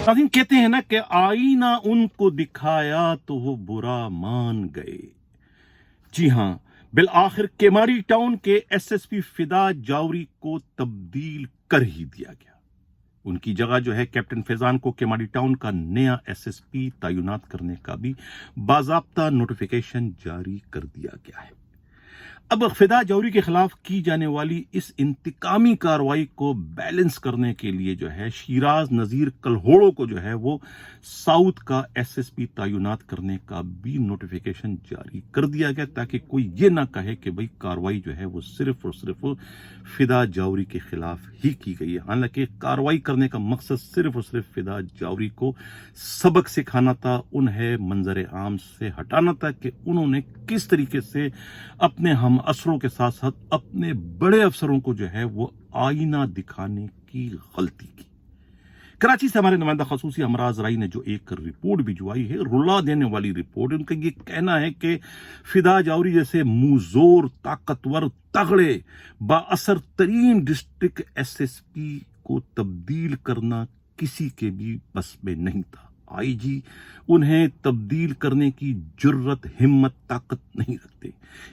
नाज़रीन, कहते हैं ना कि आईना उनको दिखाया तो वो बुरा मान गए। जी हाँ, बिल आखिर केमारी टाउन के एसएसपी फिदा जावरी को तब्दील कर ही दिया गया। उनकी जगह जो है कैप्टन फैजान को केमारी टाउन का नया एसएसपी तैनात करने का भी बाज़ाब्ता नोटिफिकेशन जारी कर दिया गया है। अब फिदा जौहरी के खिलाफ की जाने वाली इस इंतकामी कार्रवाई को बैलेंस करने के लिए जो है शिराज नजीर कलहोड़ो को जो है वो साउथ का एसएसपी तैनात करने का भी नोटिफिकेशन जारी कर दिया गया, ताकि कोई ये ना कहे कि भाई कार्रवाई जो है वो सिर्फ और सिर्फ फिदा जौहरी के खिलाफ ही की गई है। हालांकि कार्रवाई करने का मकसद सिर्फ और सिर्फ फिदा जौहरी को सबक सिखाना था, उन्हें मंजर आम से हटाना था कि उन्होंने किस तरीके से अपने हम असरों के साथ साथ अपने बड़े अफसरों को जो है वो आईना दिखाने की गलती की। कराची से हमारे नुमाइंदा खसूसी हमराज राई ने जो एक रिपोर्ट भिजवाई है, रुला देने वाली रिपोर्ट। उनका ये कहना है कि फिदा जौहरी जैसे मुंहजोर, ताकतवर, तगड़े, बाअसर तरीन डिस्ट्रिक्ट एसएसपी को तब्दील करना किसी के भी बस में नहीं था। आईजी उन्हें तब्दील करने की जुर्रत, हिम्मत, ताकत नहीं रखते।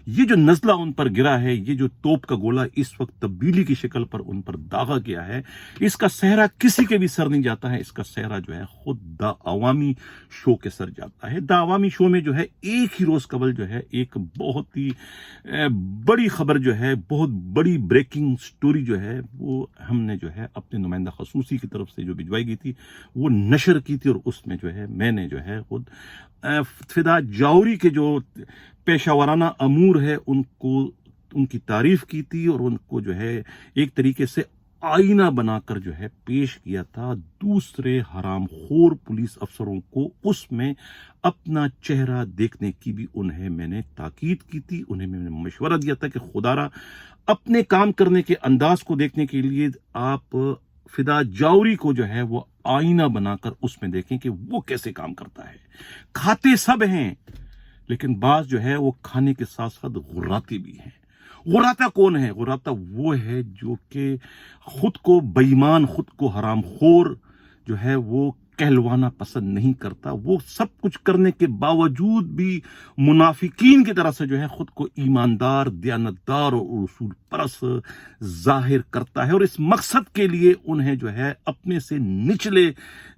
ये जो नज़ला उन पर गिरा है, ये जो तोप का गोला इस वक्त तब्दीली की शक्ल पर उन पर दागा गया है, इसका सहरा किसी के भी सर नहीं जाता है। इसका सहरा जो है खुद द अवामी शो के सर जाता है। द अवामी शो में जो है एक ही रोज कबल जो है एक बहुत ही बड़ी खबर जो है, बहुत बड़ी ब्रेकिंग स्टोरी जो है वो हमने जो है अपने नुमाइंदा खसूसी की तरफ से जो भिजवाई गई थी वो नशर की थी, और उसमें जो है मैंने जो है खुद फिदा जौहरी के जो पेशावराना अमूर है उनको, उनकी तारीफ की थी, और उनको जो है एक तरीके से आईना बनाकर जो है पेश किया था दूसरे हरामखोर पुलिस अफसरों को। उसमें अपना चेहरा देखने की भी उन्हें मैंने ताकीद की थी, उन्हें मैंने मशवरा दिया था कि खुदारा अपने काम करने के अंदाज को देखने के लिए आप फिदा जौहरी को जो है वो आईना बनाकर उसमें देखें कि वो कैसे काम करता है। खाते सब हैं, लेकिन बाज जो है वो खाने के साथ साथ गुर्राते भी हैं। गुर्राता कौन है? गुर्राता वो है जो कि खुद को बेईमान, खुद को हरामखोर जो है वो कहलवाना पसंद नहीं करता। वो सब कुछ करने के बावजूद भी मुनाफिकीन की तरह से जो है खुद को ईमानदार, दयानतदार और उसूल परस्त जाहिर करता है, और इस मकसद के लिए उन्हें जो है अपने से निचले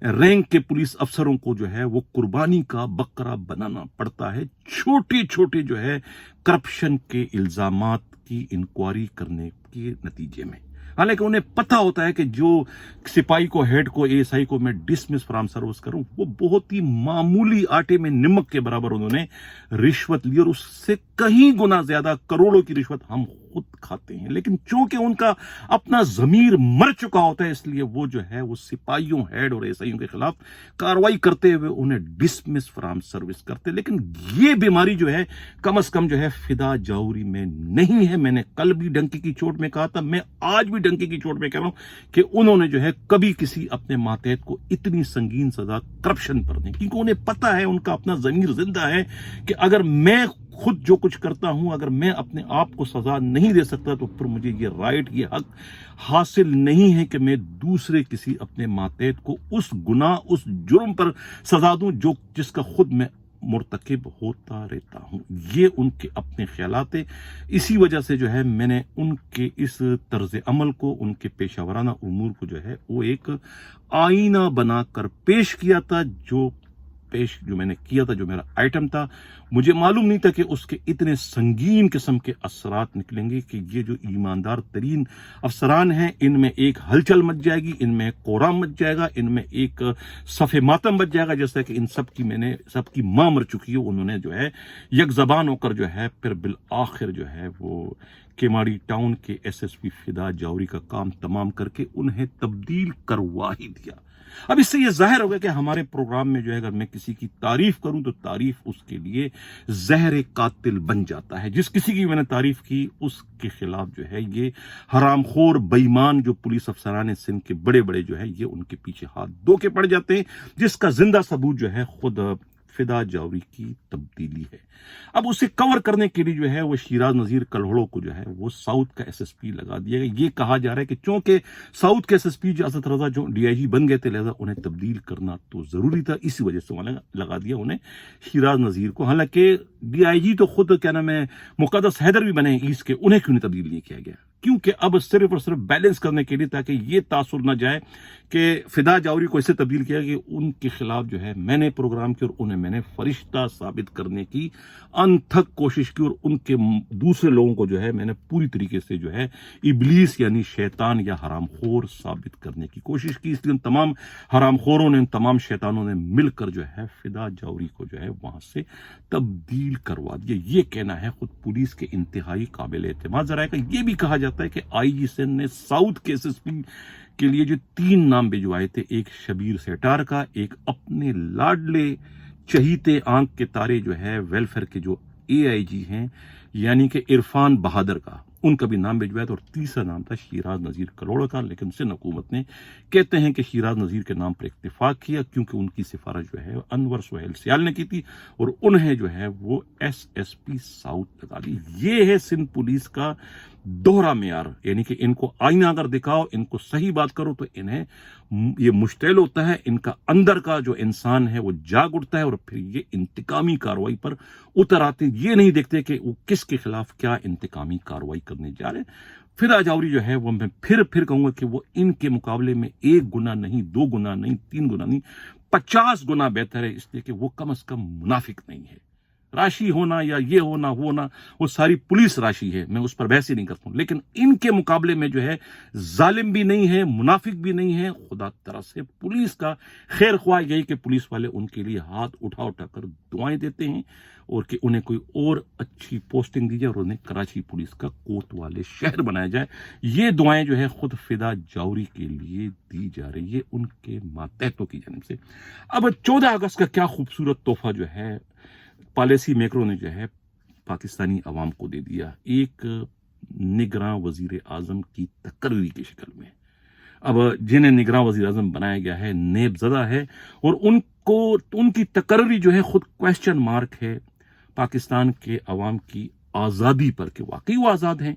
रैंक के पुलिस अफसरों को जो है वो कुर्बानी का बकरा बनाना पड़ता है। छोटे छोटे जो है करप्शन के इल्जामात की इंक्वायरी करने के नतीजे में। हालांकि उन्हें पता होता है कि जो सिपाही को, हेड को, एएसआई को मैं डिसमिस फ्रॉम सर्विस करूं, वो बहुत ही मामूली आटे में नमक के बराबर उन्होंने रिश्वत ली, और उससे कहीं गुना ज्यादा करोड़ों की रिश्वत हम खुद खाते हैं। लेकिन चूंकि उनका अपना जमीर मर चुका होता है, इसलिए वो जो है वो सिपाहियों, हेड और एएसआईयों के खिलाफ कार्रवाई करते हुए उन्हें डिसमिस फ्रॉम सर्विस करते। लेकिन ये बीमारी जो है कम से कम जो है फिदा जौहरी में नहीं है। मैंने कल भी डंकी की चोट में कहा था, मैं आज भी डंकी की चोट में कह रहा हूं कि उन्होंने जो है कभी किसी अपने मातहत को इतनी संगीन सजा करप्शन पर नहीं, क्योंकि उन्हें पता है, उनका अपना जमीर जिंदा है कि अगर मैं खुद जो कुछ करता हूं, अगर मैं अपने आप को सजा नहीं दे सकता तो फिर मुझे ये राइट, ये हक हासिल नहीं है कि मैं दूसरे किसी अपने मातहत को उस गुनाह, उस जुर्म पर सजा दूं जो जिसका खुद मैं मुर्तकिब होता रहता हूं। ये उनके अपने ख्यालात है। इसी वजह से जो है मैंने उनके इस तर्ज अमल को, उनके पेशावराना उमूर को जो है वो एक आईना बनाकर पेश किया था। जो मैंने किया था, जो मेरा आइटम था, मुझे मालूम नहीं था कि उसके इतने संगीन किस्म के असरात निकलेंगे कि ये जो ईमानदार तरीन अफसरान हैं इनमें एक हलचल मच जाएगी, इनमें कोराम मच जाएगा, इनमें एक सफ़े मातम मच जाएगा। जैसा कि इन सब की सबकी माँ मर चुकी है, उन्होंने जो है एक जबान होकर जो है फिर बिल आखिर जो है वो केमाड़ी टाउन के एसएसपी फिदा जौहरी का काम तमाम करके उन्हें तब्दील करवा ही दिया। अब इससे यह जाहिर हो गया कि हमारे प्रोग्राम में जो है अगर मैं किसी की तारीफ करूं तो तारीफ उसके लिए जहर कातिल बन जाता है। जिस किसी की मैंने तारीफ की उसके खिलाफ जो है ये हरामखोर, बेईमान जो पुलिस अफसरान सिंध के बड़े बड़े जो है ये उनके पीछे हाथ धो के पड़ जाते हैं, जिसका जिंदा सबूत जो है खुद फिदा जावरी की तब्दीली है। अब उसे कवर करने के लिए जो है वो शिराज नज़ीर कल्हड़ो को जो है वो साउथ का एसएसपी लगा दिया गया। ये कहा जा रहा है कि चूंकि साउथ के एसएसपी इजाजत रजा जो डीआईजी बन गए थे, लिहाजा उन्हें तब्दील करना तो जरूरी था, इसी वजह से उन्हें लगा दिया उन्हें शिराज नज़ीर को। हालांकि डीआईजी तो खुद क्या नाम है मुक़द्दस हैदर भी बने ईस्ट के, उन्हें क्यों नहीं तब्दील नहीं किया गया? क्योंकि अब सिर्फ और सिर्फ बैलेंस करने के लिए, ताकि ये तासुर ना जाए कि फिदा जावरी को इससे तब्दील किया कि उनके खिलाफ जो है मैंने प्रोग्राम की और उन्हें मैंने फरिश्ता साबित करने की अनथक कोशिश की, और उनके दूसरे लोगों को जो है मैंने पूरी तरीके से जो है इबलीस यानी शैतान या हरामखोर साबित करने की कोशिश की। इसलिए तमाम हरामखोरों ने, तमाम शैतानों ने मिलकर जो है फिदा जावरी को जो है वहां से तब्दील करवा दिया। ये कहना है खुद पुलिस के इंतहाई काबिल एतमाद जराए का। ये भी कहा जाता है कि आईजी सिंध ने साउथ के एसएसपी के लिए जो 3 नाम भिजवाए थे, एक शबीर सेठार का, एक अपने लाडले चहीते आंख के तारे जो है वेलफेयर के जो एआईजी हैं यानी कि इरफान बहादुर का, उनका भी नाम भिजवाया था, और तीसरा नाम था शिराज नज़ीर कल्हड़ो का। लेकिन सिंध हुकूमत ने कहते हैं कि शिराज नज़ीर के नाम पर इत्तेफाक किया क्योंकि उनकी सिफारिश जो है अनवर सुहेल सियाल ने की थी और उन्हें जो है वो एसएसपी साउथ लगा दी। ये है सिंध पुलिस का दोहरा मेयार, यानी कि इनको आईना अगर दिखाओ, इनको सही बात करो तो इन्हें ये मुश्तिल होता है, इनका अंदर का जो इंसान है वो जाग उठता है और फिर ये इंतकामी कार्रवाई पर उतर आते। ये नहीं देखते कि वो किसके खिलाफ क्या इंतकामी कार्रवाई करने जा रहे हैं। फिदा जावरी जो है वो मैं फिर कहूंगा कि वो इनके मुकाबले में 1 गुना नहीं, 2 गुना नहीं, 3 गुना नहीं, 50 गुना बेहतर है, इसलिए कि वो कम से कम मुनाफिक नहीं है। राशि होना या ये होना वो होना वो सारी पुलिस राशि है, मैं उस पर बहस ही नहीं करता हूं, लेकिन इनके मुकाबले में जो है जालिम भी नहीं है, मुनाफिक भी नहीं है। खुदा तरह से पुलिस का खैर ख्वाह यही कि पुलिस वाले उनके लिए हाथ उठा कर दुआएं देते हैं और कि उन्हें कोई और अच्छी पोस्टिंग दी जाए और उन्हें कराची पुलिस का कोतवाले शहर बनाया जाए। ये दुआएं जो है खुद फिदा जावरी के लिए दी जा रही है उनके मातहतों की जानिब से। अब 14 अगस्त का क्या खूबसूरत तोहफा जो है पॉलिसी मेकरों ने जो है पाकिस्तानी अवाम को दे दिया, एक निगरां वजीर आजम की तकर्री की शक्ल में। अब जिन्हें निगरां वजीर आजम बनाया गया है नेबज़दा है और उनकी तकर्री जो है खुद क्वेश्चन मार्क है पाकिस्तान के अवाम की आज़ादी पर कि वाकई वो आज़ाद हैं।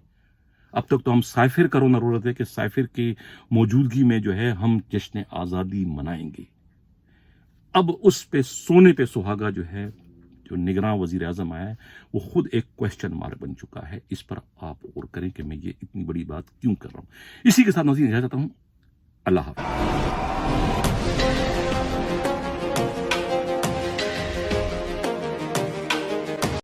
अब तक तो हम साइफिर का रोना रो रहे थे कि साइफिर की मौजूदगी में जो है हम जश्न आज़ादी मनाएंगे। अब उस पे सोने पे सुहागा जो है जो निगरां वजीर आजम आया है वो खुद एक क्वेश्चन मार्क बन चुका है। इस पर आप गौर करें कि मैं ये इतनी बड़ी बात क्यों कर रहा हूं। इसी के साथ नाज़रीन इजाज़त चाहता हूं। अल्लाह हाफ़िज़।